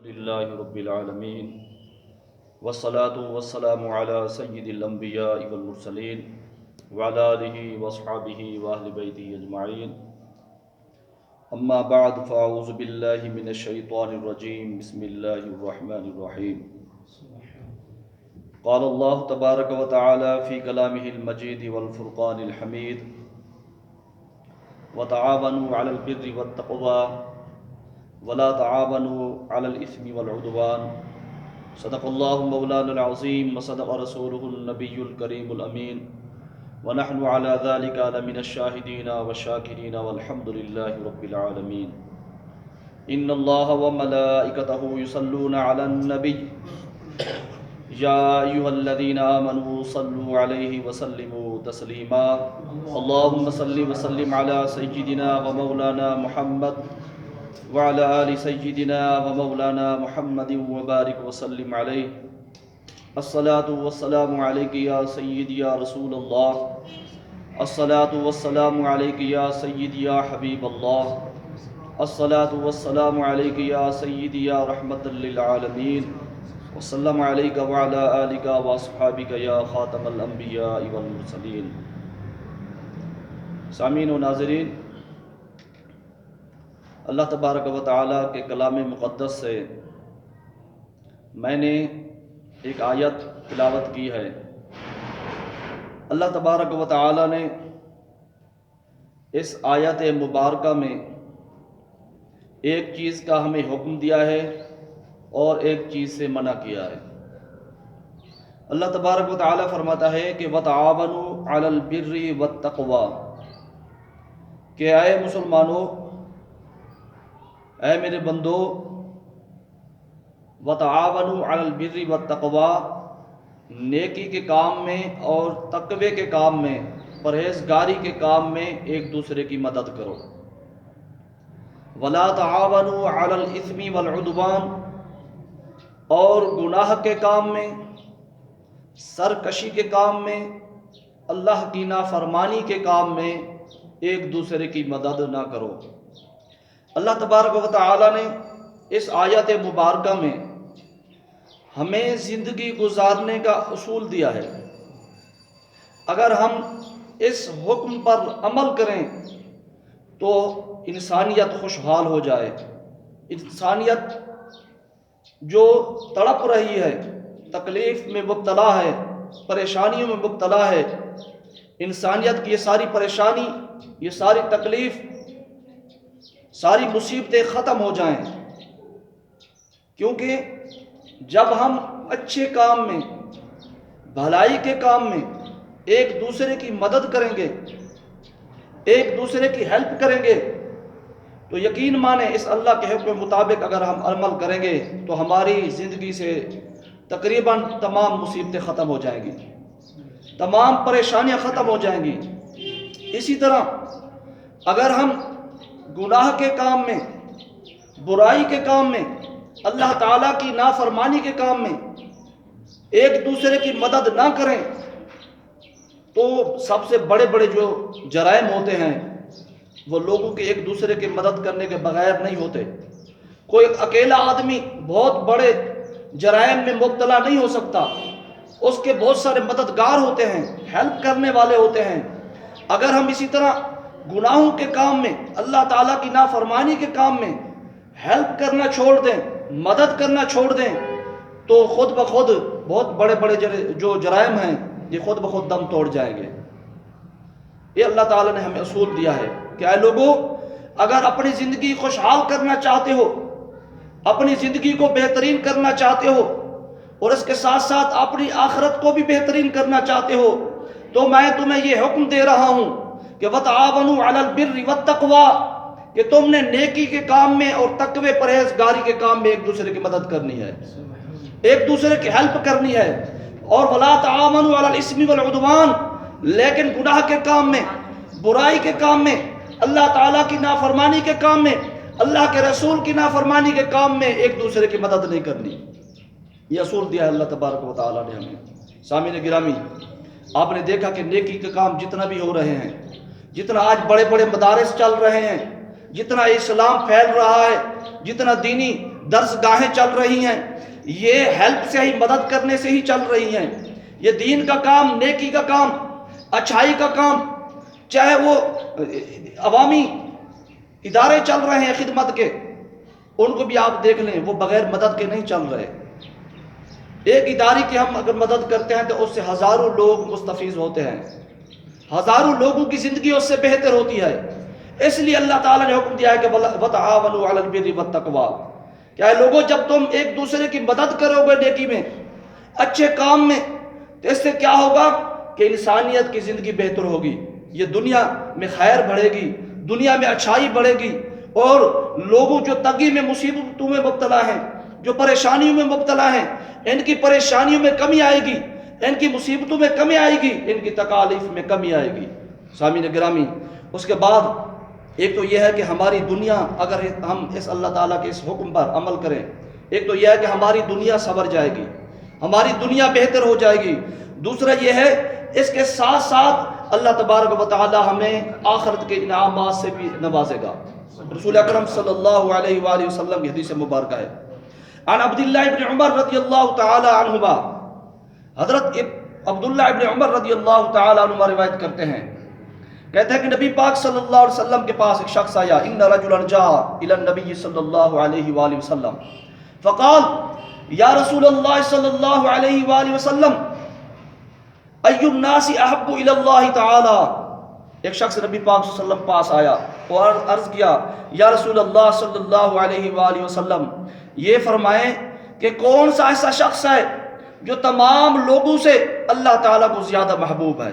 للہ رب العالمین والصلاة والسلام علی سید الانبیاء والمرسلین وعلی آلہ واصحابہ واہل بیتہ اجمعین اما بعد فاعوذ باللہ من الشیطان الرجیم بسم اللہ الرحمن الرحیم قال اللہ تبارک و تعالی فی کلامہ المجید والفرقان الحمید وتعاونوا علی البر والتقوی ولا تعاونوا علی الاثم والعدوان صدق اللہ مولانا العظیم وصدق رسولہ النبی الکریم الامین ونحن على ذلك لمن الشاہدین والشاکرین والحمد للہ رب العالمین ان اللہ وملائکتہ یصلون علی النبی یا ایھا الذین آمنوا صلوا علیہ وسلموا تسلیما اللہم صل وسلم علی سیدنا ومولانا محمد وعلى آل سيدنا ومولانا محمد وبارك وسلم عليه الصلاة والسلام عليك يا سيدي يا رسول الله الصلاة والسلام عليك يا سيدي يا حبيب الله الصلاة والسلام عليك يا سيدي يا رحمة للعالمين وسلم عليك وعلى آلك وأصحابك يا خاتم الأنبياء والمرسلين. سامعین و ناظرین، اللہ تبارک و تعالیٰ کے کلام مقدس سے میں نے ایک آیت تلاوت کی ہے. اللہ تبارک و تعالیٰ نے اس آیت مبارکہ میں ایک چیز کا ہمیں حکم دیا ہے اور ایک چیز سے منع کیا ہے. اللہ تبارک و تعالیٰ فرماتا ہے کہ وَتَعَاوَنُوا عَلَى الْبِرِّ وَالتَّقْوَى، کہ اے مسلمانوں، اے میرے بندو، وَتَعَاوَنُوا عَلَى الْبِرِّ وَالتَّقْوَى، نیکی کے کام میں اور تقوی کے کام میں، پرہیزگاری کے کام میں ایک دوسرے کی مدد کرو. وَلَا تَعَاوَنُوا عَلَى الْإِثْمِ وَالْعُدْوَانِ، اور گناہ کے کام میں، سرکشی کے کام میں، اللہ کی نافرمانی کے کام میں ایک دوسرے کی مدد نہ کرو. اللہ تبارک و تعالیٰ نے اس آیت مبارکہ میں ہمیں زندگی گزارنے کا اصول دیا ہے. اگر ہم اس حکم پر عمل کریں تو انسانیت خوشحال ہو جائے. انسانیت جو تڑپ رہی ہے، تکلیف میں مبتلا ہے، پریشانیوں میں مبتلا ہے، انسانیت کی یہ ساری پریشانی، یہ ساری تکلیف، ساری مصیبتیں ختم ہو جائیں. کیونکہ جب ہم اچھے کام میں، بھلائی کے کام میں ایک دوسرے کی مدد کریں گے، ایک دوسرے کی ہیلپ کریں گے، تو یقین مانیں اس اللہ کے حکم مطابق اگر ہم عمل کریں گے تو ہماری زندگی سے تقریباً تمام مصیبتیں ختم ہو جائیں گی، تمام پریشانیاں ختم ہو جائیں گی. اسی طرح اگر ہم گناہ کے کام میں، برائی کے کام میں، اللہ تعالیٰ کی نافرمانی کے کام میں ایک دوسرے کی مدد نہ کریں تو سب سے بڑے بڑے جو جرائم ہوتے ہیں وہ لوگوں کے ایک دوسرے کی مدد کرنے کے بغیر نہیں ہوتے. کوئی اکیلا آدمی بہت بڑے جرائم میں مبتلا نہیں ہو سکتا، اس کے بہت سارے مددگار ہوتے ہیں، ہیلپ کرنے والے ہوتے ہیں. اگر ہم اسی طرح گناہوں کے کام میں، اللہ تعالیٰ کی نافرمانی کے کام میں ہیلپ کرنا چھوڑ دیں، مدد کرنا چھوڑ دیں تو خود بخود بہت بڑے بڑے جو جرائم ہیں یہ خود بخود دم توڑ جائیں گے. یہ اللہ تعالیٰ نے ہمیں اصول دیا ہے کہ اے لوگوں، اگر اپنی زندگی خوشحال کرنا چاہتے ہو، اپنی زندگی کو بہترین کرنا چاہتے ہو اور اس کے ساتھ ساتھ اپنی آخرت کو بھی بہترین کرنا چاہتے ہو تو میں تمہیں یہ حکم دے رہا ہوں کہ وَتَعَاوَنُوا عَلَى الْبِرِّ وَالتَّقْوَى، کہ تم نے نیکی کے کام میں اور تقوی پرہیزگاری کے کام میں ایک دوسرے کی مدد کرنی ہے، ایک دوسرے کی ہیلپ کرنی ہے. اور وَلَا تَعَاوَنُوا عَلَى الْإِثْمِ وَالْعُدْوَانِ، لیکن گناہ کے کام میں، برائی کے کام میں، اللہ تعالیٰ کی نافرمانی کے کام میں، اللہ کے رسول کی نافرمانی کے کام میں ایک دوسرے کی مدد نہیں کرنی. یہ اصول دیا ہے اللہ تبارک و تعالیٰ نے ہمیں. سامعین گرامی، آپ نے دیکھا کہ نیکی کے کام جتنا بھی ہو رہے ہیں، جتنا آج بڑے بڑے مدارس چل رہے ہیں، جتنا اسلام پھیل رہا ہے، جتنا دینی درسگاہیں چل رہی ہیں، یہ ہیلپ سے ہی، مدد کرنے سے ہی چل رہی ہیں۔ یہ دین کا کام، نیکی کا کام، اچھائی کا کام، چاہے وہ عوامی ادارے چل رہے ہیں خدمت کے، ان کو بھی آپ دیکھ لیں، وہ بغیر مدد کے نہیں چل رہے۔ ایک ادارے کی ہم اگر مدد کرتے ہیں تو اس سے ہزاروں لوگ مستفیض ہوتے ہیں، ہزاروں لوگوں کی زندگی اس سے بہتر ہوتی ہے۔ اس لیے اللہ تعالیٰ نے حکم دیا ہے کہ وَتَعَاوَنُوا عَلَى الْبِرِّ وَالتَّقْوَىٰ، کیا ہے لوگوں، جب تم ایک دوسرے کی مدد کرو گے نیکی میں، اچھے کام میں، تو اس سے کیا ہوگا کہ انسانیت کی زندگی بہتر ہوگی، یہ دنیا میں خیر بڑھے گی، دنیا میں اچھائی بڑھے گی، اور لوگوں جو تنگی میں، مصیبتوں میں مبتلا ہیں، جو پریشانیوں میں مبتلا ہیں، ان کی پریشانیوں میں کمی آئے گی، ان کی مصیبتوں میں کمی آئے گی، ان کی تکالیف میں کمی آئے گی۔ سامعین گرامی، اس کے بعد ایک تو یہ ہے کہ ہماری دنیا، اگر ہم اس اللہ تعالیٰ کے اس حکم پر عمل کریں، ایک تو یہ ہے کہ ہماری دنیا سنور جائے گی، ہماری دنیا بہتر ہو جائے گی۔ دوسرا یہ ہے، اس کے ساتھ ساتھ اللہ تبارک و تعالی ہمیں آخرت کے انعامات سے بھی نوازے گا۔ رسول اکرم صلی اللہ علیہ وآلہ وسلم کی حدیث مبارکہ ہے، عن عبداللہ ابن عمر رضی اللہ تعالی عنہما، حضرت عبداللہ ابن عمر رضی اللہ تعالی عنہما روایت کرتے ہیں، کہتے ہیں کہ نبی پاک صلی اللہ علیہ وسلم کے پاس ایک شخص آیا، ان رجلا جاء الى النبی صلی اللہ علیہ وآلہ وسلم فقال یا رسول اللہ صلی اللہ علیہ وآلہ وسلم ای الناس احب الی اللہ تعالی۔ ایک شخص نبی پاک صلی اللہ علیہ وسلم پاس آیا اور عرض کیا، یا رسول اللہ صلی اللہ علیہ وآلہ وسلم، یہ فرمائیں کہ کون سا ایسا شخص ہے جو تمام لوگوں سے اللہ تعالیٰ کو زیادہ محبوب ہے؟